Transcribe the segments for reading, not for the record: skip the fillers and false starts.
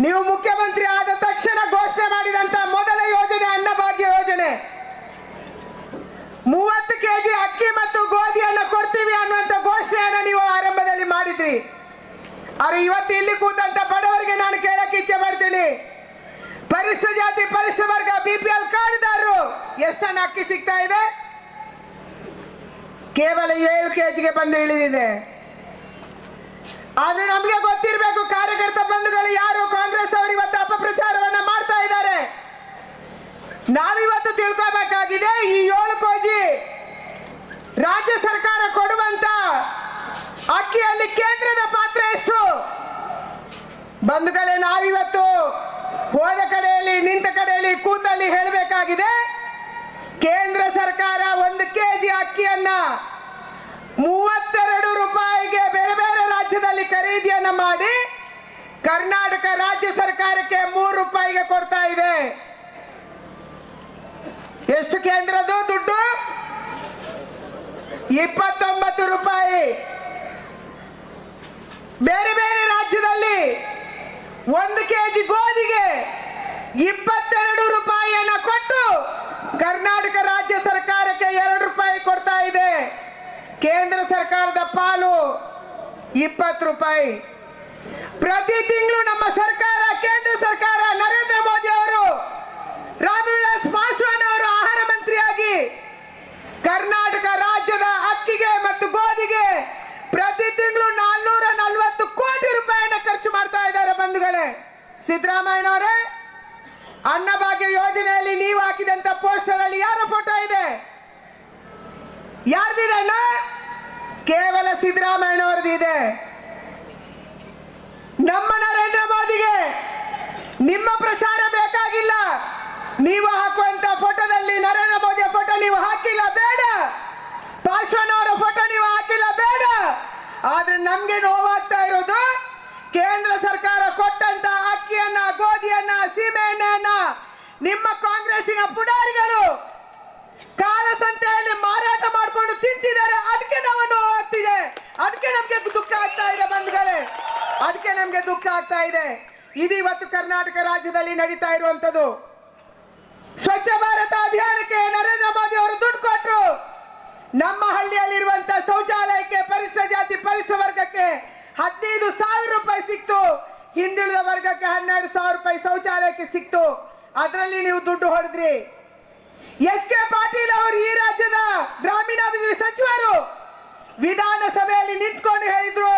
ನೀವು ಮುಖ್ಯಮಂತ್ರಿ ಆದ ತಕ್ಷಣ ಘೋಷಣೆ ಮಾಡಿದಂತ ಮೊದಲ ಯೋಜನೆ ಅನ್ನಭಾಗ್ಯ ಯೋಜನೆ. 30 ಕೆಜಿ ಅಕ್ಕಿ ಮತ್ತು ಗೋಧಿಯನ್ನು ಕೊಡ್ತೀವಿ ಅನ್ನುವಂತ ಘೋಷಣೆಯನ್ನ ನೀವು ಆರಂಭದಲ್ಲಿ ಮಾಡಿದ್ರಿ. ಆದ್ರೆ ಇವತ್ತು ಇಲ್ಲಿ ಕೂತಂತ ಬಡವರಿಗೆ ನಾನು ಕೇಳಕ್ಕೆ ಇಚ್ಛೆ ಪಡ್ತೀನಿ, ಪರಿಶಿಷ್ಟ ಜಾತಿ ಪರಿಶಿಷ್ಟ ವರ್ಗ BPL ಕಾರ್ಡ್ದಾರರು ಎಷ್ಟನ್ನ ಅಕ್ಕಿ ಸಿಗ್ತಾ ಇದೆ? ಕೇವಲ 7 ಕೆಜಿಗೆ ಬಂದು ಇಳಿದಿದೆ. ಆದ್ರೆ ನಮ್ಗೆ ಗೊತ್ತಿರಬೇಕು, ಕಾರ್ಯಕರ್ತ ಬಂಧುಗಳು ಯಾರು ಕಾಂಗ್ರೆಸ್ ಅವರು ಇವತ್ತು ಅಪಪ್ರಚಾರವನ್ನ ಮಾಡ್ತಾ ಇದ್ದಾರೆ. ನಾವಿವತ್ತು ತಿಳ್ಕೋಬೇಕಾಗಿದೆ, ಈ 7 ಕೆಜಿ ರಾಜ್ಯ ಸರ್ಕಾರ ಕೊಡುವಂತ ಅಕ್ಕಿಯಲ್ಲಿ ಕೇಂದ್ರದ ಪಾತ್ರ ಎಷ್ಟು? ಬಂಧುಗಳೇ, ನಾವಿವತ್ತು ಹೋದ ಕಡೆಯಲ್ಲಿ ನಿಂತ ಕಡೆಯಲ್ಲಿ ಕೂತಲ್ಲಿ ಹೇಳಬೇಕಾಗಿದೆ, ಕೇಂದ್ರ ಸರ್ಕಾರ 1 ಕೆಜಿ ಅಕ್ಕಿಯನ್ನ 32 ರೂಪಾಯಿಗೆ ಬೇರೆ ಬೇರೆ ರಾಜ್ಯದಲ್ಲಿ ಖರೀದಿಯನ್ನ ಮಾಡಿ ಕರ್ನಾಟಕ ರಾಜ್ಯ ಸರ್ಕಾರಕ್ಕೆ 3 ರೂಪಾಯಿಗೆ ಕೊಡ್ತಾ ಇದೆ. ಎಷ್ಟು ಕೇಂದ್ರದ್ದು ದುಡ್ಡು? 29 ರೂಪಾಯಿ. ಬೇರೆ ಬೇರೆ ರಾಜ್ಯದಲ್ಲಿ 1 ಕೆಜಿ ಗೋಧಿಗೆ 22 ರೂಪಾಯಿಯನ್ನ ಕೊಟ್ಟು ಕರ್ನಾಟಕ ರಾಜ್ಯ ಸರ್ಕಾರಕ್ಕೆ 2 ರೂಪಾಯಿ ಕೊಡ್ತಾ ಇದೆ. ಕೇಂದ್ರ ಸರ್ಕಾರದ ಪಾಲು 20 ರೂಪಾಯಿ. ಪ್ರತಿ ತಿಂಗಳು ನಮ್ಮ ಸರ್ಕಾರ, ಕೇಂದ್ರ ಸರ್ಕಾರ, ನರೇಂದ್ರ ಮೋದಿ ಅವರು, ರಾಮವಿಲಾಸ್ ಪಾಸ್ವಾನ್ ಅವರು ಆಹಾರ ಮಂತ್ರಿಯಾಗಿ ಕರ್ನಾಟಕ ರಾಜ್ಯದ ಅಕ್ಕಿಗೆ ಮತ್ತು ಗೋಧಿಗೆ ಪ್ರತಿ ತಿಂಗಳು 440 ಕೋಟಿ ರೂಪಾಯಿಯನ್ನ ಖರ್ಚು ಮಾಡ್ತಾ ಇದ್ದಾರೆ. ಬಂಧುಗಳೇ, ಸಿದ್ದರಾಮಯ್ಯನವರೇ, ಅನ್ನಭಾಗ್ಯ ಯೋಜನೆಯಲ್ಲಿ ನೀವು ಹಾಕಿದಂತ ಪೋಸ್ಟರ್ ಅಲ್ಲಿ ಯಾರ ಫೋಟೋ ಇದೆ? ಯಾರ್ದಿದೆ ಅಣ್ಣ? ಕೇವಲ ಸಿದ್ದರಾಮಯ್ಯನವರದಿದೆ. ನಮ್ಮ ನರೇಂದ್ರ ಮೋದಿಗೆ ನಿಮ್ಮ ಪ್ರಚಾರ ಬೇಕಾಗಿಲ್ಲ. ನೀವು ಹಾಕುವಂತ ಫೋಟೋದಲ್ಲಿ ನರೇಂದ್ರ ಮೋದಿಯ ಫೋಟೋ ನೀವು ಹಾಕಿಲ್ಲ, ಬೇಡ. ಪಾಸ್ವಾನ್ ಅವರ ಫೋಟೋ ನೀವು ಹಾಕಿಲ್ಲ, ಬೇಡ. ಆದ್ರೆ ನಮ್ಗೆ ನೋವಾಗ್ತಾ ಇರೋದು, ಕೇಂದ್ರ ಸರ್ಕಾರ ಕೊಟ್ಟಂತ ಅಕ್ಕಿಯನ್ನ, ಗೋಧಿಯನ್ನ, ಸೀಮೆ ಎಣ್ಣೆಯನ್ನ ನಿಮ್ಮ ಕಾಂಗ್ರೆಸ್ಸಿನ ಪುಡಾರಿಗಳು ಕಾಲಸಂತೆಯಲ್ಲಿ ಮಾರಾಟ ಮಾಡಿಕೊಂಡು ತಿಂತಿದ್ದಾರೆ. ಅದಕ್ಕೆ ನಾವು ನೋವಾಗ್ತಿದೆ, ಅದಕ್ಕೆ ನಮ್ಗೆ ದುಃಖ ಆಗ್ತಾ ಇದೆ ಬಂಧುಗಳೇ, ಅದಕ್ಕೆ ನಮ್ಗೆ ದುಃಖ ಆಗ್ತಾ ಇದೆ. ಇದು ಇವತ್ತು ಕರ್ನಾಟಕ ರಾಜ್ಯದಲ್ಲಿ ನಡೀತಾ ಇರುವಂತದ್ದು. ಸ್ವಚ್ಛ ಭಾರತ ಅಭಿಯಾನಕ್ಕೆ ನರೇಂದ್ರ ಮೋದಿ ಅವರು ದುಡ್ಡು ಕೊಟ್ಟರು. ನಮ್ಮ ಹಳ್ಳಿಯಲ್ಲಿರುವಂತ ಶೌಚಾಲಯಕ್ಕೆ ಪರಿಶಿಷ್ಟ ಜಾತಿ ಪರಿಶಿಷ್ಟ ವರ್ಗಕ್ಕೆ 15,000 ರೂಪಾಯಿ ಸಿಕ್ತು. ಹಿಂದುಳಿದ ವರ್ಗಕ್ಕೆ 12,000 ರೂಪಾಯಿ ಶೌಚಾಲಯಕ್ಕೆ ಸಿಕ್ತು. ಅದರಲ್ಲಿ ನೀವು ದುಡ್ಡು ಹೊಡೆದ್ರಿ. SK ಪಾಟೀಲ್ ಅವರು ಈ ರಾಜ್ಯದ ಗ್ರಾಮೀಣಾಭಿವೃದ್ಧಿ ಸಚಿವರು ವಿಧಾನಸಭೆಯಲ್ಲಿ ನಿಂತ್ಕೊಂಡು ಹೇಳಿದ್ರು,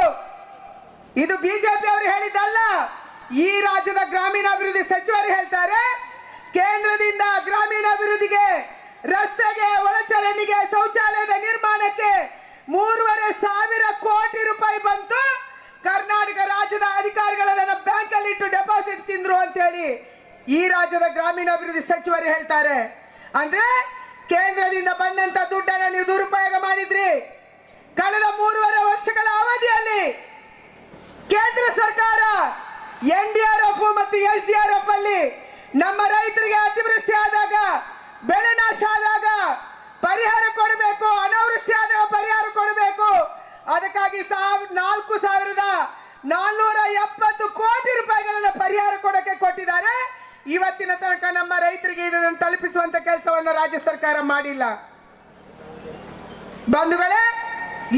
ಇದು ಬಿಜೆಪಿ ಅವರು ಹೇಳಿದ್ದಲ್ಲ, ಈ ರಾಜ್ಯದ ಗ್ರಾಮೀಣಾಭಿವೃದ್ಧಿ ಸಚಿವರು ಹೇಳ್ತಾರೆ, ಕೇಂದ್ರದಿಂದ ಗ್ರಾಮೀಣಾಭಿವೃದ್ಧಿಗೆ, ರಸ್ತೆಗೆ, ಒಳಚರಂಡಿಗೆ, ಶೌಚಾಲಯದ ನಿರ್ಮಾಣಕ್ಕೆ 3,500 ಕೋಟಿ ರೂಪಾಯಿ ಬಂತು. ಕರ್ನಾಟಕ ರಾಜ್ಯದ ಅಧಿಕಾರಿಗಳನ್ನ ಬ್ಯಾಂಕ್ ಅಲ್ಲಿ ಇಟ್ಟು ಡೆಪಾಸಿಟ್ ತಿಂದ್ರು ಅಂತ ಹೇಳಿ ಈ ರಾಜ್ಯದ ಗ್ರಾಮೀಣಾಭಿವೃದ್ಧಿ ಸಚಿವರು ಹೇಳ್ತಾರೆ. ಅಂದ್ರೆ ಕೇಂದ್ರದಿಂದ ಬಂದಂತ ದುಡ್ಡನ್ನ ನೀವು ದುರುಪಯೋಗ ಮಾಡಿದ್ರಿ. ಕಳೆದ 3.5 ವರ್ಷಗಳ ಅವಧಿಯಲ್ಲಿ ಕೇಂದ್ರ ಸರ್ಕಾರ NDRF ಮತ್ತು SDRF ಅಲ್ಲಿ ನಮ್ಮ ರೈತರಿಗೆ ಅತಿವೃಷ್ಟಿ ಆದಾಗ, ಬೆಳೆ ನಾಶ ಆದಾಗ ಪರಿಹಾರ ಕೊಡಬೇಕು, ಅನಾವೃಷ್ಟಿ ಆದಾಗ ಪರಿಹಾರ ಕೊಡಬೇಕು. ಅದಕ್ಕಾಗಿ 4,470 ಕೋಟಿ ರೂಪಾಯಿಗಳನ್ನ ಪರಿಹಾರ ಕೊಡಕ್ಕೆ ಕೊಟ್ಟಿದ್ದಾರೆ. ಇವತ್ತಿನ ತನಕ ನಮ್ಮ ರೈತರಿಗೆ ಇದನ್ನು ತಲುಪಿಸುವಂತ ಕೆಲಸವನ್ನು ರಾಜ್ಯ ಸರ್ಕಾರ ಮಾಡಿಲ್ಲ. ಬಂಧುಗಳೇ,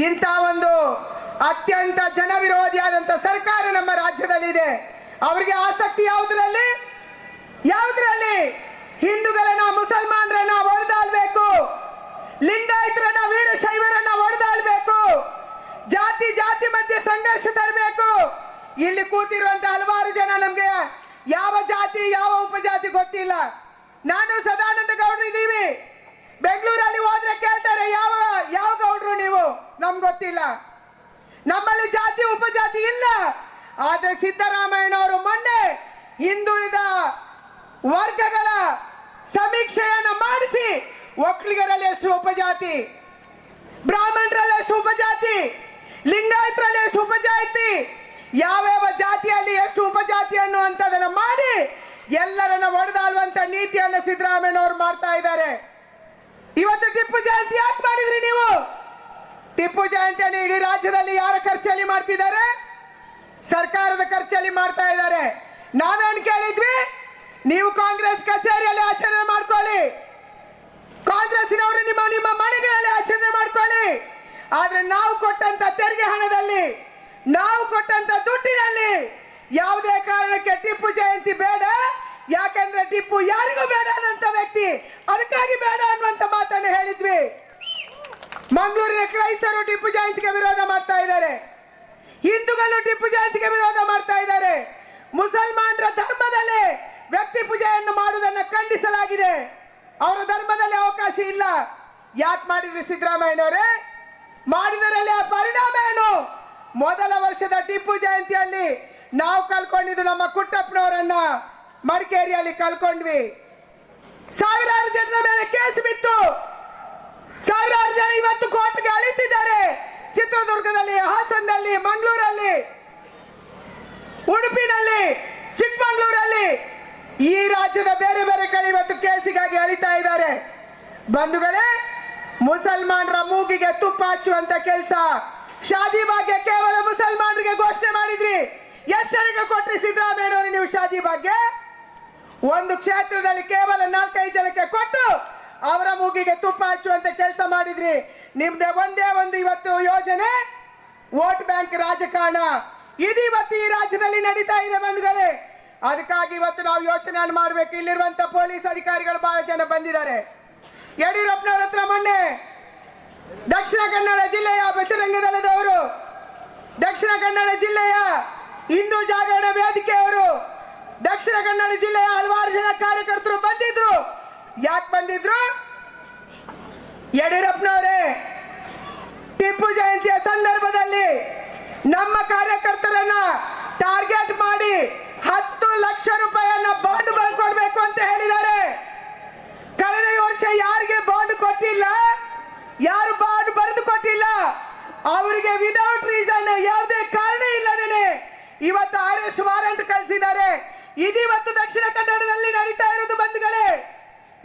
ಇಂಥ ಒಂದು ಅತ್ಯಂತ ಜನವಿರೋಧಿಯಾದಂತ ಸರ್ಕಾರ ನಮ್ಮ ರಾಜ್ಯದಲ್ಲಿ ಇದೆ. ಅವರಿಗೆ ಆಸಕ್ತಿ ಯಾವುದರಲ್ಲಿ? ಹಿಂದೂಗಳನ್ನ, ಮುಸಲ್ಮಾನರನ್ನ ಒಡೆದಾಳ್ಬೇಕು, ಲಿಂಗಾಯತರನ್ನ, ವೀರಶೈವರನ್ನ ಒಡೆದಾಳ್ಬೇಕು, ಜಾತಿ ಮಧ್ಯೆ ಸಂಘರ್ಷ ತರಬೇಕು. ಇಲ್ಲಿ ಕೂತಿರುವಂತ ಹಲವಾರು ಜನ ನಮ್ಗೆ ಯಾವ ಜಾತಿ ಯಾವ ಉಪಜಾತಿ ಗೊತ್ತಿಲ್ಲ. ನಾನು ಸದಾನಂದ ಗೌಡ್ರು ಇದ್ದೀವಿ. ಬೆಂಗಳೂರಲ್ಲಿ ಹೋದ್ರೆ ಕೇಳ್ತಾರೆ, ಯಾವ ಗೌಡ್ರು ನೀವು? ನಮ್ಗೆ ಗೊತ್ತಿಲ್ಲ. ನಮ್ಮಲ್ಲಿ ಜಾತಿ ಉಪಜಾತಿ ಇಲ್ಲ. ಆದ್ರೆ ಸಿದ್ದರಾಮಯ್ಯನವರು ಮೊನ್ನೆ ಹಿಂದುಳಿದ ವರ್ಗಗಳ ಸಮೀಕ್ಷೆಯನ್ನ ಮಾಡಿಸಿ ಒಕ್ಕಲಿಗರಲ್ಲಿ ಎಷ್ಟು ಉಪಜಾತಿ, ಬ್ರಾಹ್ಮಣರಲ್ಲಿ ಎಷ್ಟು ಉಪಜಾತಿ, ಲಿಂಗಾಯತರಲ್ಲಿ ಎಷ್ಟು ಉಪಜಾತಿ, ಯಾವ್ಯಾವ ಜಾತಿಯಲ್ಲಿ ಎಷ್ಟು ಉಪಜಾತಿ ಅನ್ನುವಂಥದ್ದನ್ನ ಮಾಡಿ ಎಲ್ಲರನ್ನ ಒಡೆದಾಳುವಂತ ನೀತಿಯನ್ನ ಸಿದ್ದರಾಮಯ್ಯನವರು ಮಾಡ್ತಾ ಇದ್ದಾರೆ. ಇವತ್ತು ಟಿಪ್ಪು ಜಯಂತಿ ಯಾಕೆ ಮಾಡಿದ್ರಿ ನೀವು? ಟಿಪ್ಪು ಜಯಂತಿಯನ್ನು ಇಡೀ ರಾಜ್ಯದಲ್ಲಿ ಯಾರ ಖರ್ಚಲ್ಲಿ ಮಾಡ್ತಿದ್ದಾರೆ? ಸರ್ಕಾರದ ಖರ್ಚಲ್ಲಿ ಮಾಡ್ತಾ ಇದ್ದಾರೆ. ನಾವೇನ್ ಕೇಳಿದ್ವಿ? ನೀವು ಕಾಂಗ್ರೆಸ್ ಕಚೇರಿಯಲ್ಲಿ ಆಚರಣೆ ಮಾಡ್ಕೊಳ್ಳಿ, ಕಾಂಗ್ರೆಸ್ಸಿನವರು ನಿಮ್ಮ ನಿಮ್ಮ ಮನೆಗಳಲ್ಲಿ ಆಚರಣೆ ಮಾಡ್ಕೊಳ್ಳಿ. ಆದ್ರೆ ನಾವು ಕೊಟ್ಟಂತ ತೆರಿಗೆ ಹಣದಲ್ಲಿ, ನಾವು ಕೊಟ್ಟಂತ ದುಡ್ಡಿನಲ್ಲಿ ಯಾವುದೇ ಕಾರಣಕ್ಕೆ ಟಿಪ್ಪು ಜಯಂತಿ ಬೇಡ. ಯಾಕಂದ್ರೆ ಟಿಪ್ಪು ಯಾರಿಗೂ ಬೇಡ ಅನ್ನಂತ ವ್ಯಕ್ತಿ, ಅದಕ್ಕಾಗಿ ಬೇಡ ಅನ್ನುವಂತ ಮಾತನ್ನು ಹೇಳಿದ್ವಿ. ಮಂಗಳೂರಿನ ಕ್ರೈಸ್ತರು ಟಿಪ್ಪು ಜಯಂತಿಗೆ ವಿರೋಧ ಮಾಡ್ತಾ ಇದ್ದಾರೆ, ಹಿಂದೂಗಳು ಟಿಪ್ಪು ಜಯಂತಿಗೆ ವಿರೋಧ ಮಾಡ್ತಾ ಇದ್ದಾರೆ. ಮುಸಲ್ಮಾನರ ಧರ್ಮದಲ್ಲಿ ವ್ಯಕ್ತಿ ಪೂಜೆಯನ್ನು ಮಾಡುವುದನ್ನು ಖಂಡಿಸಲಾಗಿದೆ. ಅವರ ಧರ್ಮದಲ್ಲಿ ಅವಕಾಶ ಇಲ್ಲ. ಯಾಕೆ ಮಾಡಿದ್ರಿ ಸಿದ್ದರಾಮಯ್ಯನವರೇ? ಮಾಡಿದರಲ್ಲಿ ಆ ಪರಿಣಾಮ ಏನು? ಮೊದಲ ವರ್ಷದ ಟಿಪ್ಪು ಜಯಂತಿಯಲ್ಲಿ ನಾವು ಕಳ್ಕೊಂಡಿದ್ದು ನಮ್ಮ ಕುಟ್ಟಪ್ಪನವರನ್ನ ಮಡಿಕೇರಿಯಲ್ಲಿ ಕಳ್ಕೊಂಡ್ವಿ. ಸಾವಿರಾರು ಜನರ ಮೇಲೆ ಕೇಸ್ ಬಿತ್ತು. ಸಾವಿರಾರು ಜನ ಇವತ್ತು ಕೋರ್ಟ್ಗೆ ಅಳಿತಿದ್ದಾರೆ. ಚಿತ್ರದುರ್ಗದಲ್ಲಿ, ಹಾಸನದಲ್ಲಿ, ಮಂಗಳೂರಲ್ಲಿ, ಉಡುಪಿನಲ್ಲಿ, ಚಿಕ್ಕಮಗಳೂರಲ್ಲಿ, ಈ ರಾಜ್ಯದ ಬೇರೆ ಬೇರೆ ಕಡೆ ಇವತ್ತು ಕೇಸಿಗಾಗಿ ಅಳಿತಾ ಇದ್ದಾರೆ. ಬಂಧುಗಳೇ, ಮುಸಲ್ಮಾನರ ಮೂಗಿಗೆ ತುಪ್ಪ ಹಚ್ಚುವಂತ ಕೆಲಸ. ಶಾದಿ ಭಾಗ್ಯ ಕೇವಲ ಮುಸಲ್ಮಾನರಿಗೆ ಘೋಷಣೆ ಮಾಡಿದ್ರಿ. ಎಷ್ಟು ಜನಕ್ಕೆ ಕೊಟ್ರಿ ಸಿದ್ದರಾಮಯ್ಯನವರು ನೀವು ಶಾದಿ ಭಾಗ್ಯ? ಒಂದು ಕ್ಷೇತ್ರದಲ್ಲಿ ಕೇವಲ 4-5 ಜನಕ್ಕೆ ಕೊಟ್ಟು ಅವರ ಮೂಗಿಗೆ ತುಪ್ಪ ಹಚ್ಚುವಂತ ಕೆಲಸ ಮಾಡಿದ್ರಿ. ನಿಮ್ದೆ ಒಂದೇ ಒಂದು ಇವತ್ತು ಯೋಜನೆ, ವೋಟ್ ಬ್ಯಾಂಕ್ ರಾಜಕಾರಣ. ಇದು ಇವತ್ತು ಈ ರಾಜ್ಯದಲ್ಲಿ ನಡೀತಾ ಇದೆ ಬಂಧುಗಳೇ. ಅದಕ್ಕಾಗಿ ಇವತ್ತು ನಾವು ಯೋಚನೆ ಮಾಡಬೇಕು. ಇಲ್ಲಿರುವಂತ ಪೊಲೀಸ್ ಅಧಿಕಾರಿಗಳು ಬಹಳ ಜನ ಬಂದಿದ್ದಾರೆ. ಯಡಿಯೂರಪ್ಪನವರ ಹತ್ರ ಮೊನ್ನೆ ದಕ್ಷಿಣ ಕನ್ನಡ ಜಿಲ್ಲೆಯ ಬಜರಂಗ ದಳದವರು, ದಕ್ಷಿಣ ಕನ್ನಡ ಜಿಲ್ಲೆಯ ಹಿಂದೂ ಜಾಗರಣ ವೇದಿಕೆಯವರು, ದಕ್ಷಿಣ ಕನ್ನಡ ಜಿಲ್ಲೆಯ ಹಲವಾರು ಜನ ಕಾರ್ಯಕರ್ತರು ಬಂದಿದ್ರು. ಯಾಕೆ ಬಂದಿದ್ರು? ಯಡಿಯೂರಪ್ಪನವರೇ, ಟಿಪ್ಪು ಜಯಂತಿಯ ಸಂದರ್ಭದಲ್ಲಿ ನಮ್ಮ ಕಾರ್ಯಕರ್ತರನ್ನ ಟಾರ್ಗೆಟ್ ಮಾಡಿ 10 ಲಕ್ಷ ರೂಪಾಯಿಯನ್ನ ಬಾಂಡ್ ಬರ್ಕೊಡ್ಬೇಕು ಅಂತ ಹೇಳಿದ್ದಾರೆ. ಕಳೆದ ವರ್ಷ ಯಾರಿಗೆ ಬಾಂಡ್ ಕೊಟ್ಟಿಲ್ಲ, ಯಾರು ಬಾಂಡ್ ಬರೆದು ಕೊಟ್ಟಿಲ್ಲ, ಅವರಿಗೆ ವಿದೌಟ್ ರೀಸನ್, ಯಾವುದೇ ಕಾರಣ ಇಲ್ಲದೇನೆ ಇವತ್ತು ಅರೆಸ್ಟ್ ವಾರೆಂಟ್ ಕಳಿಸಿದ್ದಾರೆ. ಇದಿವತ್ತು ದಕ್ಷಿಣ ಕನ್ನಡದಲ್ಲಿ ನಡೀತಾ ಇರುವುದು ಬಂಧುಗಳೇ.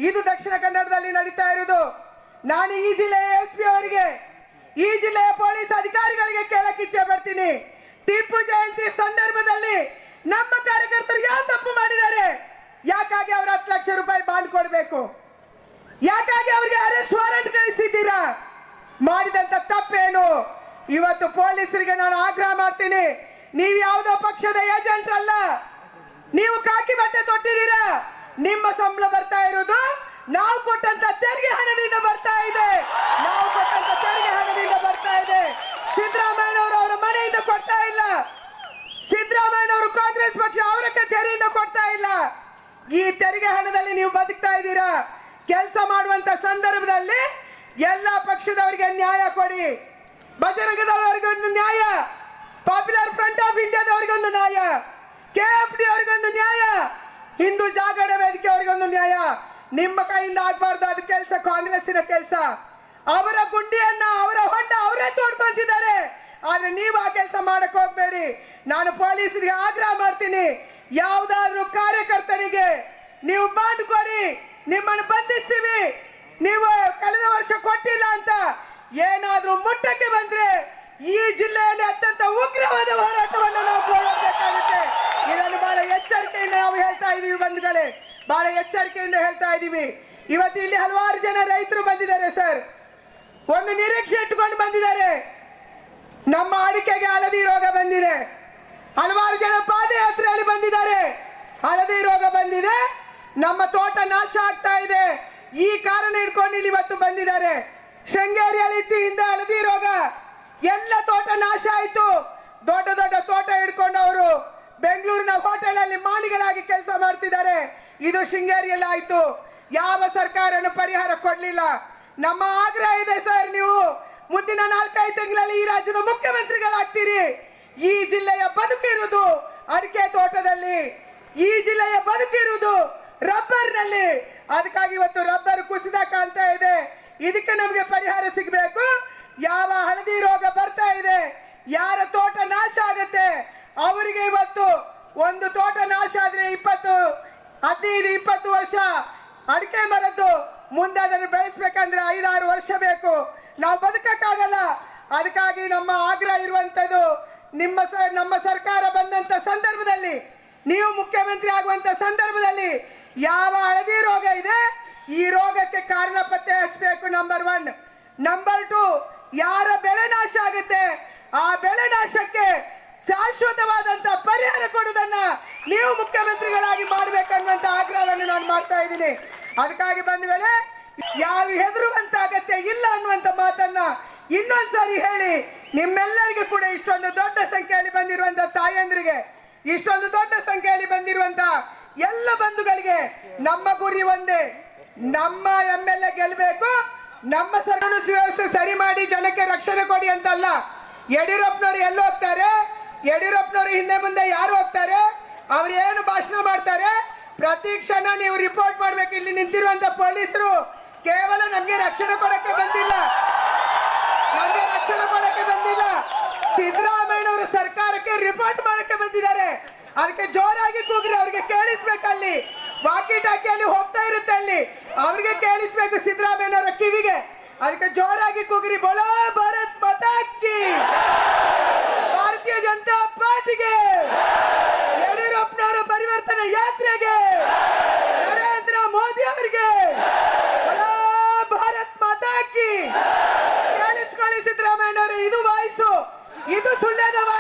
ಇದು ದಕ್ಷಿಣ ಕನ್ನಡದಲ್ಲಿ ನಡೀತಾ ಇರುವುದು. ನಾನು ಈ ಜಿಲ್ಲೆಯ SP ಅವರಿಗೆ, ಈ ಜಿಲ್ಲೆಯ ಪೊಲೀಸ್ ಅಧಿಕಾರಿಗಳಿಗೆ ಕೇಳಕ್ಕೆ ಇಚ್ಛೆ ಪಡ್ತೀನಿ. ಟಿಪ್ಪು ಜಯಂತಿ ಸಂದರ್ಭದಲ್ಲಿ ನಮ್ಮ ಕಾರ್ಯಕರ್ತರು ಯಾವ ತಪ್ಪು ಮಾಡಿದ್ದಾರೆ? ಯಾಕಾಗಿ ಅವ್ರ 10 ಲಕ್ಷ ರೂಪಾಯಿ ಬಾಂಡ್ ಕೊಡಬೇಕು? ಯಾಕಾಗಿ ಅವರಿಗೆ ಅರೆಸ್ಟ್ ವಾರೆಂಟ್ ಕಳಿಸಿದ್ದೀರಾ? ಮಾಡಿದಂತ ತಪ್ಪೇನು? ಇವತ್ತು ಪೊಲೀಸರಿಗೆ ನಾನು ಆಗ್ರಹ ಮಾಡ್ತೀನಿ, ನೀವು ಯಾವುದೋ ಪಕ್ಷದ ಏಜೆಂಟ್ ಅಲ್ಲ. ನೀವು ಕಾಕಿ ಬಟ್ಟೆ ತೊಟ್ಟಿದ್ದೀರಾ. ನಿಮ್ಮ ಸಂಬಳ ಬರ್ತಾ ಇರೋದು ನಾವು ಕೊಟ್ಟಂತ ತೆರಿಗೆ ಹಣದಿಂದ ಬರ್ತಾ ಇದೆ. ನಾವು ಕೊಟ್ಟಂತ ತೆರಿಗೆ ಹಣದಿಂದ ಬರ್ತಾ ಇದೆ. ಸಿದ್ದರಾಮಯ್ಯನವರು ಅವರ ಮನೆಯಿಂದ ಕೊಡ್ತಾ ಇಲ್ಲ. ಸಿದ್ದರಾಮಯ್ಯನವರು ಕಾಂಗ್ರೆಸ್ ಪಕ್ಷ ಅವರ ಕಚೇರಿಯಿಂದ ಕೊಡ್ತಾ ಇಲ್ಲ. ಈ ತೆರಿಗೆ ಹಣದಲ್ಲಿ ನೀವು ಬದುಕ್ತಾ ಇದ್ದೀರಾ. ಕೆಲಸ ಮಾಡುವಂತ ಸಂದರ್ಭದಲ್ಲಿ ಎಲ್ಲಾ ಪಕ್ಷದವರಿಗೆ ನ್ಯಾಯ ಕೊಡಿ. ಬಜರಂಗ ದಳದವರಿಗೆ ಒಂದು ನ್ಯಾಯ, ಪಾಪ್ಯುಲರ್ ಫ್ರಂಟ್ ಆಫ್ ಇಂಡಿಯಾದವರಿಗೆ ಒಂದು ನ್ಯಾಯ, KFD ಅವರಿಗೊಂದು ನ್ಯಾಯ, ಹಿಂದೂ ಜಾಗರಣ ವೇದಿಕೆ ಅವರಿಗೊಂದು ನ್ಯಾಯ. ನಿಮ್ಮ ಕೈಯಿಂದ ಆಗ್ಬಾರ್ದು ಅದು ಕೆಲಸ, ಕಾಂಗ್ರೆಸ್ಸಿನ ಕೆಲಸ. ಅವರ ಗುಂಡಿಯನ್ನ, ಅವರ ಹೊಂಡ ಅವರೇ ತೋಡ್ಕೊಂತಿದ್ದಾರೆ. ಆದ್ರೆ ನೀವು ಆ ಕೆಲಸ ಮಾಡಕ್ ಹೋಗ್ಬೇಡಿ. ನಾನು ಪೊಲೀಸರಿಗೆ ಆಗ್ರಹ ಮಾಡ್ತೀನಿ, ಯಾವ್ದಾದ್ರು ಕಾರ್ಯಕರ್ತರಿಗೆ ನೀವು ಬಾಂಡ್ ಕೊಡಿ, ನಿಮ್ಮನ್ನು ಬಂಧಿಸ್ತೀವಿ. ನೀವು ಕಳೆದ ವರ್ಷ ಕೊಟ್ಟಿಲ್ಲ ಅಂತ ಏನಾದ್ರೂ ಮುಟ್ಟಕ್ಕೆ ಬಂದ್ರೆ ಈ ಜಿಲ್ಲೆಯಲ್ಲಿ ಅತ್ಯಂತ ಉಗ್ರವಾದ ಹೋರಾಟವನ್ನು ನಾವು ಹೋರಾಡಬೇಕಾಗುತ್ತೆ. ಇದನ್ನು ಬಹಳ ಎಚ್ಚರಿಕೆಯಿಂದ ನಾವು ಹೇಳ್ತಾ ಇದೀವಿ ಬಂಧುಗಳೇ, ಬಹಳ ಎಚ್ಚರಿಕೆಯಿಂದ ಹೇಳ್ತಾ ಇದೀವಿ. ಇವತ್ತು ಇಲ್ಲಿ ಹಲವಾರು ಜನ ರೈತರು ಬಂದಿದ್ದಾರೆ ಸರ್, ಒಂದು ನಿರೀಕ್ಷೆ ಇಟ್ಟುಕೊಂಡು ಬಂದಿದ್ದಾರೆ. ನಮ್ಮ ಅಡಿಕೆಗೆ ಹಳದಿ ರೋಗ ಬಂದಿದೆ. ಹಲವಾರು ಜನ ಪಾದಯಾತ್ರೆಯಲ್ಲಿ ಬಂದಿದ್ದಾರೆ, ಹಳದಿ ರೋಗ ಬಂದಿದೆ, ನಮ್ಮ ತೋಟ ನಾಶ ಆಗ್ತಾ ಇದೆ. ಈ ಕಾರಣ ಇಟ್ಕೊಂಡು ಇಲ್ಲಿ ಇವತ್ತು ಬಂದಿದ್ದಾರೆ. ಶೃಂಗೇರಿಯಲ್ಲಿ ಇತ್ತು ಹಿಂದೆ ಹಳದಿ ರೋಗ, ಎಲ್ಲ ತೋಟ ನಾಶ ಆಯ್ತು. ದೊಡ್ಡ ದೊಡ್ಡ ತೋಟ ಹಿಡ್ಕೊಂಡು ಅವರು ಬೆಂಗಳೂರಿನ ಹೋಟೆಲ್ ಅಲ್ಲಿ ಮಾಣಿಗಳಾಗಿ ಕೆಲಸ ಮಾಡ್ತಿದ್ದಾರೆ. ಇದು ಶೃಂಗೇರಿಯಲ್ಲಿ ಆಯ್ತು. ಯಾವ ಸರ್ಕಾರನು ಪರಿಹಾರ ಕೊಡ್ಲಿಲ್ಲ. ನಮ್ಮ ಆಗ್ರಹ ಇದೆ ಸರ್, ನೀವು ಮುಂದಿನ 4-5 ತಿಂಗಳಲ್ಲಿ ಈ ರಾಜ್ಯದ ಮುಖ್ಯಮಂತ್ರಿಗಳಾಗ್ತೀರಿ. ಈ ಜಿಲ್ಲೆಯ ಬದುಕಿರುವುದು ಅಡಿಕೆ ತೋಟದಲ್ಲಿ, ಈ ಜಿಲ್ಲೆಯ ಬದುಕಿರುವುದು ರಬ್ಬರ್ ನಲ್ಲಿ. ಅದಕ್ಕಾಗಿ ಇವತ್ತು ರಬ್ಬರ್ ಕುಸಿದ ಕಾಣ್ತಾ ಇದೆ. ಇದಕ್ಕೆ ನಮಗೆ ಪರಿಹಾರ ಸಿಗಬೇಕು. ಯಾವ ಹಳದಿ ರೋಗ ಬರ್ತಾ ಇದೆ, ಯಾರ ತೋಟ ನಾಶ ಆಗುತ್ತೆ ಅವರಿಗೆ ಇವತ್ತು ಒಂದು ತೋಟ ನಾಶ ಆದ್ರೆ 15-20 ವರ್ಷ ಅಡಿಕೆ ಮರದ್ದು ಮುಂದೆ ಅದನ್ನು ಬೆಳೆಸ್ಬೇಕಂದ್ರೆ 5-6 ವರ್ಷ ಬೇಕು. ನಾವು ಬದುಕಕ್ಕಾಗಲ್ಲ. ಅದಕ್ಕಾಗಿ ನಮ್ಮ ಆಗ್ರಹ ಇರುವಂತದ್ದು, ನಮ್ಮ ಸರ್ಕಾರ ಬಂದಂತ ಸಂದರ್ಭದಲ್ಲಿ ನೀವು ಮುಖ್ಯಮಂತ್ರಿ ಇರುವಂತ ಸಂದರ್ಭದಲ್ಲಿ ಯಾವ ಹಳದಿ ರೋಗ ಇದೆ ಈ ರೋಗಕ್ಕೆ ಕಾರಣ ಪತ್ತೆ ಹಚ್ಚಬೇಕು. ನಂಬರ್ 1. ನಂಬರ್ 2, ಯಾರ ಬೆಳೆ ನಾಶ ಆಗುತ್ತೆ ಆ ಬೆಳೆ ನಾಶಕ್ಕೆ ಶಾಶ್ವತವಾದಂತ ಪರಿಹಾರ ಕೊಡುವುದನ್ನ ನೀವು ಮುಖ್ಯಮಂತ್ರಿಗಳಾಗಿ ಮಾಡ್ಬೇಕನ್ನುವಂತ ಆಗ್ರಹವನ್ನು ನಾನು ಮಾಡ್ತಾ ಇದ್ದೀನಿ. ಅದಕ್ಕಾಗಿ ಬಂಧುಗಳೇ, ಯಾರು ಹೆದರುವಂತ ಅಗತ್ಯ ಇಲ್ಲ ಅನ್ನುವಂತ ಮಾತನ್ನ ಇನ್ನೊಂದ್ಸರಿ ಹೇಳಿ, ನಿಮ್ಮೆಲ್ಲರಿಗೂ ಕೂಡ ಇಷ್ಟೊಂದು ದೊಡ್ಡ ಸಂಖ್ಯೆಯಲ್ಲಿ ಬಂದಿರುವಂತ ತಾಯಂದ್ರಿಗೆ, ಇಷ್ಟೊಂದು ದೊಡ್ಡ ಸಂಖ್ಯೆಯಲ್ಲಿ ಬಂದಿರುವಂತ ಎಲ್ಲ ಬಂಧುಗಳಿಗೆ ನಮ್ಮ ಗುರಿ ಒಂದೇ, ನಮ್ಮ MLA ಗೆಲ್ಲಬೇಕು, ನಮ್ಮ ಸರ್ಕಾರ ಸುವ್ಯವಸ್ಥೆ ಸರಿ ಮಾಡಿ ಜನಕ್ಕೆ ರಕ್ಷಣೆ ಕೊಡಿ ಅಂತಲ್ಲ. ಯಡಿಯೂರಪ್ಪನವರು ಎಲ್ಲಿ ಹೋಗ್ತಾರೆ, ಯಡಿಯೂರಪ್ಪನವರು ಹಿಂದೆ ಮುಂದೆ ಯಾರು ಹೋಗ್ತಾರೆ, ಅವ್ರು ಏನು ಭಾಷಣ ಮಾಡ್ತಾರೆ, ಪ್ರತಿ ಕ್ಷಣ ನೀವು ರಿಪೋರ್ಟ್ ಮಾಡ್ಬೇಕು. ಇಲ್ಲಿ ನಿಂತಿರುವಂತ ಪೊಲೀಸರು ಕೇವಲ ನಮ್ಗೆ ರಕ್ಷಣೆ ಕೊಡಕ್ಕೆ ಬಂದಿಲ್ಲ, ಸಿದ್ದರಾಮಯ್ಯನವರು ಸರ್ಕಾರಕ್ಕೆ ರಿಪೋರ್ಟ್ ಮಾಡಕ್ಕೆ ಬಂದಿದ್ದಾರೆ. ಅದಕ್ಕೆ ಜೋರಾಗಿ ಕೂಗ್ರಿ, ಅವ್ರಿಗೆ ಕೇಳಿಸ್ಬೇಕಲ್ಲಿ. ವಾಕಿ ಟಾಕಿಯಲ್ಲಿ ಹೋಗ್ತಾ ಇರುತ್ತೆ, ಅಲ್ಲಿ ಅವ್ರಿಗೆ ಕೇಳಿಸ್ಬೇಕು ಸಿದ್ದರಾಮಯ್ಯನವರ ಕಿವಿಗೆ. ಅದಕ್ಕೆ ಜೋರಾಗಿ ಕೂಗ್ರಿ, ಬೋಲೋ ಭಾರತ್ ಮಾತಾ ಕಿ, ಭಾರತೀಯ ಜನತಾ ಪಾರ್ಟಿಗೆ, ಯಡಿಯೂರಪ್ಪನವರ ಪರಿವರ್ತನೆ ಯಾತ್ರೆಗೆ, ನರೇಂದ್ರ ಮೋದಿ ಅವರಿಗೆ ಬೋಲೋ ಭಾರತ್ ಮಾತಾ ಕಿ. ಕೇಳಿಸ್ಕೊಳ್ಳಿ ಸಿದ್ದರಾಮಯ್ಯನವರು, ಇದು ವಾಯ್ಸು, ಇದು ಸುಳ್ಯದ ವಾಯ್ಸು.